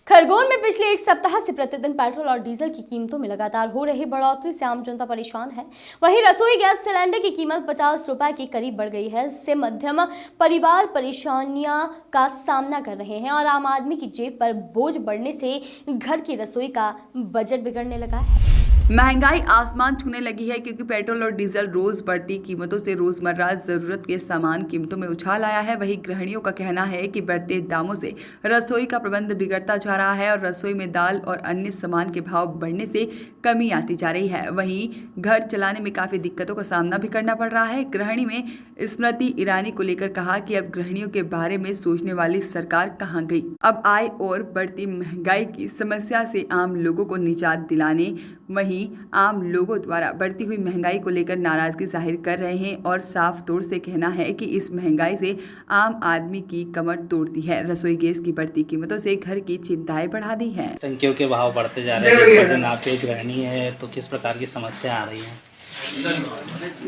खरगोन में पिछले एक सप्ताह से प्रतिदिन पेट्रोल और डीजल की कीमतों में लगातार हो रही बढ़ोतरी से आम जनता परेशान है। वहीं रसोई गैस सिलेंडर की कीमत 50 रुपए के करीब बढ़ गई है। इससे मध्यम परिवार परेशानियां का सामना कर रहे हैं और आम आदमी की जेब पर बोझ बढ़ने से घर की रसोई का बजट बिगड़ने लगा है। महंगाई आसमान छूने लगी है क्योंकि पेट्रोल और डीजल रोज बढ़ती कीमतों से रोजमर्रा जरूरत के सामान कीमतों में उछाल आया है। वहीं गृहिणियों का कहना है कि बढ़ते दामों से रसोई का प्रबंध बिगड़ता जा रहा है और रसोई में दाल और अन्य सामान के भाव बढ़ने से कमी आती जा रही है। वहीं घर चलाने में काफी दिक्कतों का सामना भी करना पड़ रहा है। गृहिणी में स्मृति ईरानी को लेकर कहा कि अब गृहिणियों के बारे में सोचने वाली सरकार कहां गई। अब आय और बढ़ती महंगाई की समस्या से आम लोगों को निजात दिलाने वहीं आम लोगों द्वारा बढ़ती हुई महंगाई को लेकर नाराजगी जाहिर कर रहे हैं और साफ तौर से कहना है कि इस महंगाई से आम आदमी की कमर तोड़ती है। रसोई गैस की बढ़ती कीमतों से घर की चिंताएं बढ़ा दी हैं। टंकियों के भाव बढ़ते जा रहे हैं। लेकिन आप एक गृहिणी है तो किस प्रकार की समस्या आ रही है?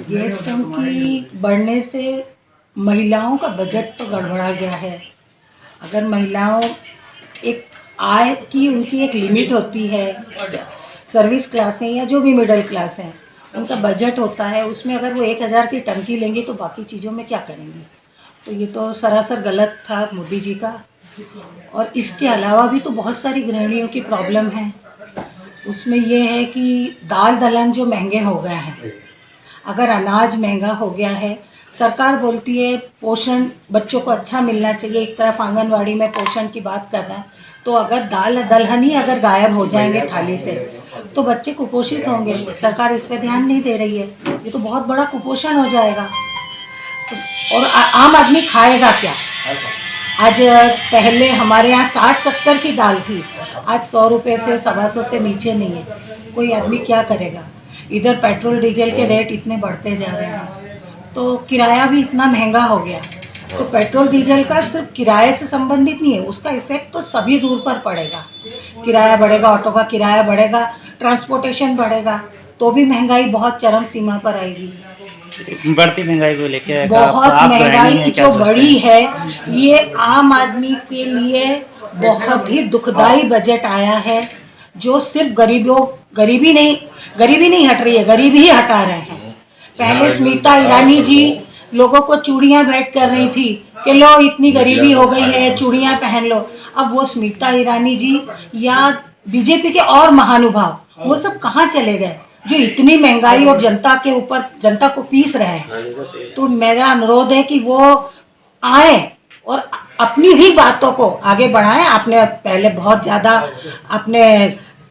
गैस टंकी बढ़ने से महिलाओं का बजट तो गड़बड़ा गया है। अगर महिलाओं एक आय की उनकी एक लिमिट होती है, सर्विस क्लास है या जो भी मिडिल क्लास है उनका बजट होता है, उसमें अगर वो 1000 की टंकी लेंगे तो बाकी चीज़ों में क्या करेंगे? तो ये तो सरासर गलत था मोदी जी का। और इसके अलावा भी तो बहुत सारी गृहिणियों की प्रॉब्लम है। उसमें ये है कि दाल दलहन जो महंगे हो गए हैं, अगर अनाज महंगा हो गया है, सरकार बोलती है पोषण बच्चों को अच्छा मिलना चाहिए, एक तरफ आंगनवाड़ी में पोषण की बात कर रहा है, तो अगर दाल दलहन ही अगर गायब हो जाएंगे थाली से तो बच्चे कुपोषित होंगे। सरकार इस पे ध्यान नहीं दे रही है, ये तो बहुत बड़ा कुपोषण हो जाएगा। तो और आम आदमी खाएगा क्या? आज पहले हमारे यहाँ 60-70 की दाल थी, आज 100 रुपये से 125 से नीचे नहीं है। कोई आदमी क्या करेगा? इधर पेट्रोल डीजल के रेट इतने बढ़ते जा रहे हैं, तो किराया भी इतना महंगा हो गया। तो पेट्रोल डीजल का सिर्फ किराए से संबंधित नहीं है, उसका इफेक्ट तो सभी दूर पर पड़ेगा। किराया बढ़ेगा, ऑटो का किराया बढ़ेगा, ट्रांसपोर्टेशन बढ़ेगा, तो भी महंगाई बहुत चरम सीमा पर आएगी। बढ़ती महंगाई को लेकर बहुत महंगाई जो बढ़ी है, ये आम आदमी के लिए बहुत ही दुखदाई बजट आया है, जो सिर्फ गरीबी नहीं हट रही है, गरीबी ही हटा रहे हैं। पहले स्मिता ईरानी जी लोगों को चूड़ियां भेंट कर रही थी कि लो इतनी गरीबी हो गई है, चूड़ियां पहन लो। अब वो स्मिता ईरानी जी या बीजेपी के और महानुभाव वो सब कहाँ चले गए जो इतनी महंगाई और जनता के ऊपर जनता को पीस रहे हैं? तो मेरा अनुरोध है कि वो आए और अपनी ही बातों को आगे बढ़ाएं। आपने पहले बहुत ज़्यादा अपने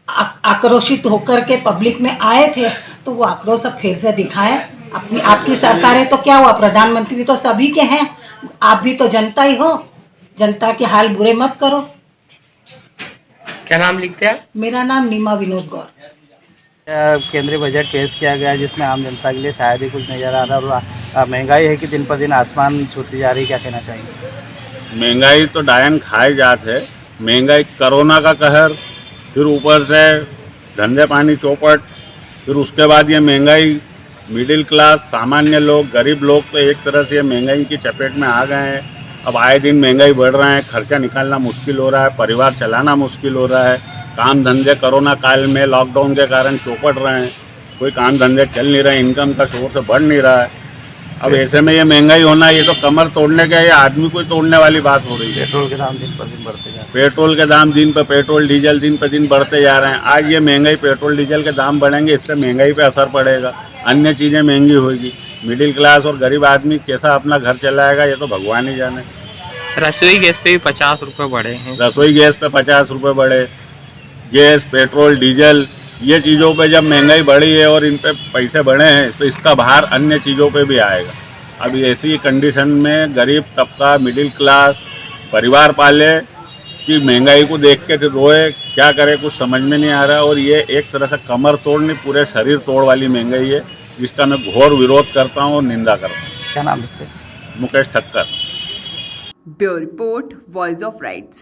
आक्रोशित होकर के पब्लिक में आए थे, तो वो आक्रोश अब फिर से दिखाएं। आपकी सरकार है तो क्या हुआ, प्रधानमंत्री तो सभी के हैं, आप भी तो जनता ही हो, जनता के हाल बुरे मत करो। क्या नाम लिखते हैं? मेरा नाम नीमा विनोद गौर। केंद्रीय बजट पेश किया गया जिसमें आम जनता के लिए शायद ही कुछ नज़र आ रहा है। महंगाई है कि दिन पर दिन आसमान छूती जा रही, क्या कहना चाहिए? महंगाई तो डायन खाए जात है। महंगाई कोरोना का कहर, फिर ऊपर से धंधे पानी चौपट, फिर उसके बाद ये महंगाई मिडिल क्लास सामान्य लोग गरीब लोग तो एक तरह से महंगाई की चपेट में आ गए हैं। अब आए दिन महंगाई बढ़ रहा है, खर्चा निकालना मुश्किल हो रहा है, परिवार चलाना मुश्किल हो रहा है। काम धंधे कोरोना काल में लॉकडाउन के कारण चौपट रहे हैं, कोई काम धंधे चल नहीं रहे, इनकम का सोर्स बढ़ नहीं रहा है। अब ऐसे में ये महंगाई होना, ये तो कमर तोड़ने का, ये आदमी को तोड़ने वाली बात हो रही है। पेट्रोल के दाम दिन पर दिन बढ़ते जा रहे हैं। पेट्रोल के दाम दिन पर पेट्रोल डीजल दिन पर दिन बढ़ते जा रहे हैं। आज ये महंगाई, पेट्रोल डीजल के दाम बढ़ेंगे, इससे महंगाई पे असर पड़ेगा, अन्य चीज़ें महंगी होगी। मिडिल क्लास और गरीब आदमी कैसा अपना घर चलाएगा, ये तो भगवान ही जाने। रसोई गैस पे भी 50 रुपये बढ़े हैं। रसोई गैस पे 50 रुपये बढ़े, गैस पेट्रोल डीजल ये चीज़ों पे जब महंगाई बढ़ी है और इन पे पैसे बढ़े हैं तो इसका भार अन्य चीज़ों पे भी आएगा। अब ऐसी कंडीशन में गरीब तबका, मिडिल क्लास परिवार पाले कि महंगाई को देख के रोए, क्या करे कुछ समझ में नहीं आ रहा। और ये एक तरह से कमर तोड़ नहीं, पूरे शरीर तोड़ वाली महंगाई है, जिसका मैं घोर विरोध करता हूँ और निंदा करता हूँ। क्या नाम लिखते हैं? Mukesh Thakkar. Bureau report, voice of rights.